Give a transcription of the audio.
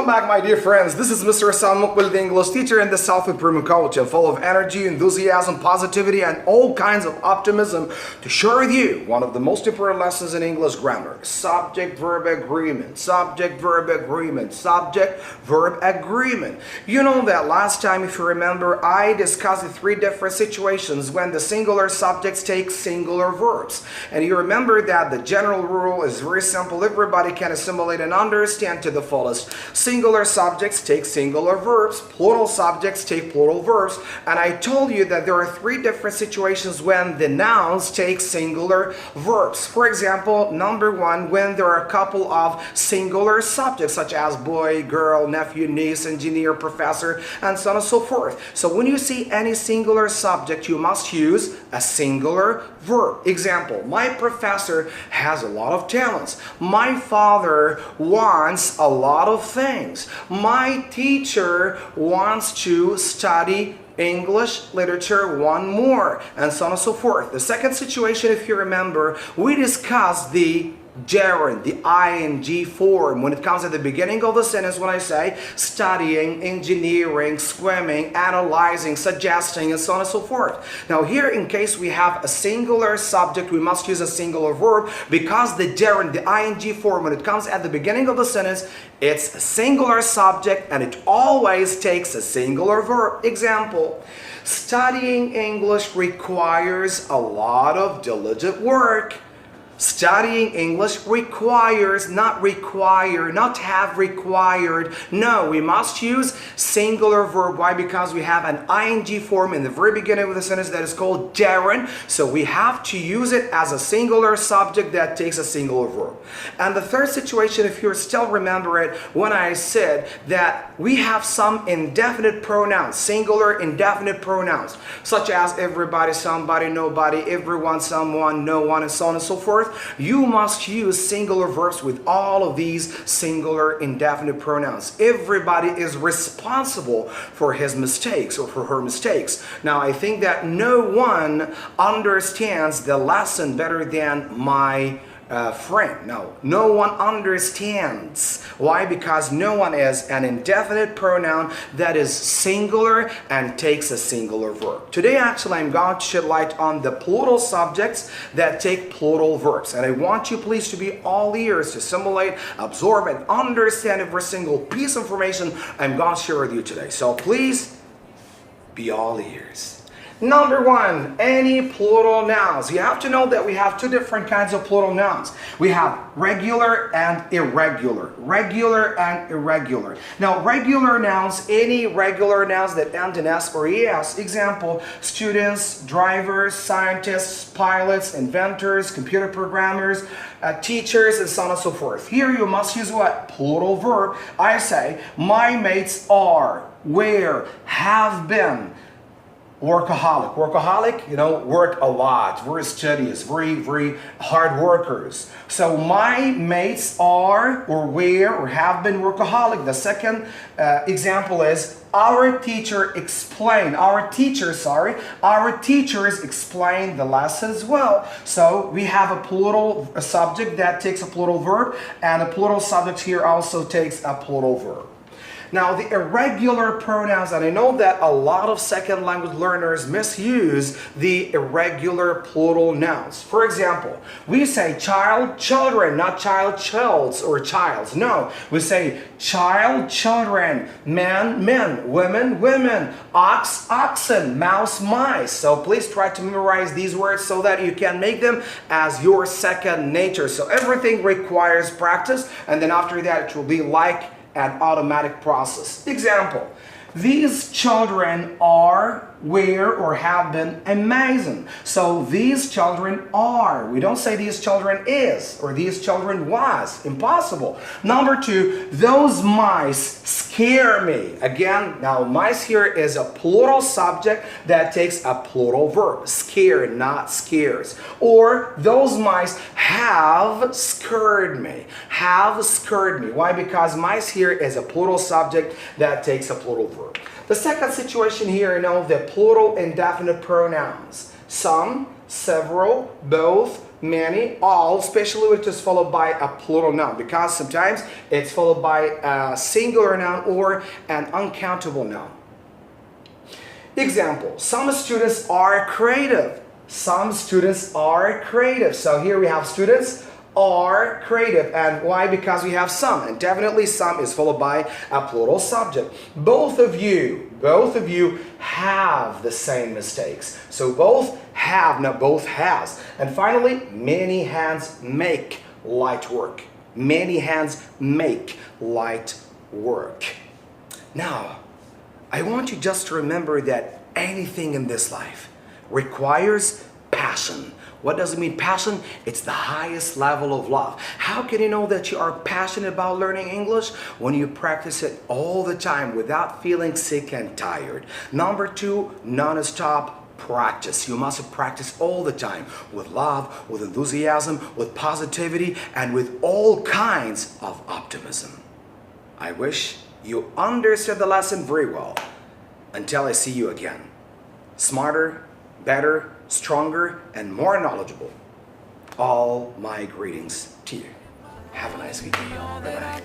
Welcome back, my dear friends. This is Mr. Sam Mukbil, the English teacher and the self-improvement coach. I'm full of energy, enthusiasm, positivity, and all kinds of optimism to share with you one of the most important lessons in English grammar. Subject Verb Agreement. Subject Verb Agreement. Subject Verb Agreement. You know that last time, if you remember, I discussed the three different situations when the singular subjects take singular verbs. And you remember that the general rule is very simple. Everybody can assimilate and understand to the fullest. Singular subjects take singular verbs, plural subjects take plural verbs, and I told you that there are three different situations when the nouns take singular verbs. For example, number one, when there are a couple of singular subjects such as boy, girl, nephew, niece, engineer, professor, and so on and so forth. So when you see any singular subject, you must use a singular verb. Example, my professor has a lot of talents. My father wants a lot of things. My teacher wants to study English literature one more, and so on and so forth. The second situation, if you remember, we discussed the gerund, the ing form, when it comes at the beginning of the sentence, when I say studying, engineering, swimming, analyzing, suggesting, and so on and so forth. Now here, in case we have a singular subject, we must use a singular verb because the gerund, the ing form, when it comes at the beginning of the sentence, it's a singular subject and it always takes a singular verb. Example, studying English requires a lot of diligent work. Studying English requires, not require, not have required. No, we must use singular verb. Why? Because we have an ing form in the very beginning of the sentence that is called gerund. So we have to use it as a singular subject that takes a singular verb. And the third situation, if you still remember it, when I said that we have some indefinite pronouns, singular indefinite pronouns, such as everybody, somebody, nobody, everyone, someone, no one, and so on and so forth. You must use singular verbs with all of these singular indefinite pronouns. Everybody is responsible for his mistakes or for her mistakes. Now, I think that no one understands the lesson better than my friend. No one understands. Why? Because no one is an indefinite pronoun that is singular and takes a singular verb. Today, actually, I'm going to shed light on the plural subjects that take plural verbs. And I want you, please, to be all ears to assimilate, absorb, and understand every single piece of information I'm going to share with you today. So please, be all ears. Number one, any plural nouns. You have to know that we have two different kinds of plural nouns. We have regular and irregular. Regular and irregular. Now, regular nouns, any regular nouns that end in S or ES. Example, students, drivers, scientists, pilots, inventors, computer programmers, teachers, and so on and so forth. Here you must use what? Plural verb. I say, my mates are, were, have been, workaholic. Workaholic, you know, work a lot, very studious, very hard workers. So my mates are or were or have been workaholic. The second example is our teachers explain the lesson as well. So we have a subject that takes a plural verb, and a plural subject here also takes a plural verb. Now, the irregular pronouns, and I know that a lot of second language learners misuse the irregular plural nouns. For example, we say child, children, not child, childs, or childs. No, we say child, children, man, men, women, women, ox, oxen, mouse, mice. So please try to memorize these words so that you can make them as your second nature. So everything requires practice, and then after that it will be like an automatic process. Example, these children are, were, or have been amazing. So these children are. We don't say these children is or these children was. Impossible. Number two, those mice scare me. Again, now mice here is a plural subject that takes a plural verb. Scare, not scares. Or those mice have scared me. Have scared me. Why? Because mice here is a plural subject that takes a plural verb. The second situation here, you know, the plural indefinite pronouns. Some, several, both, many, all, especially when it is followed by a plural noun, because sometimes it's followed by a singular noun or an uncountable noun. Example, some students are creative. Some students are creative. So here we have students are creative. And why? Because we have some. And definitely some is followed by a plural subject. Both of you have the same mistakes. So both have, not both has. And finally, many hands make light work. Many hands make light work. Now, I want you just to remember that anything in this life requires passion. What does it mean, passion? It's the highest level of love. How can you know that you are passionate about learning English? When you practice it all the time without feeling sick and tired. Number two, non-stop practice. You must practice all the time with love, with enthusiasm, with positivity, and with all kinds of optimism. I wish you understood the lesson very well. Until I see you again. Smarter, better, stronger, and more knowledgeable. All my greetings to you. Have a nice weekend. Bye-bye.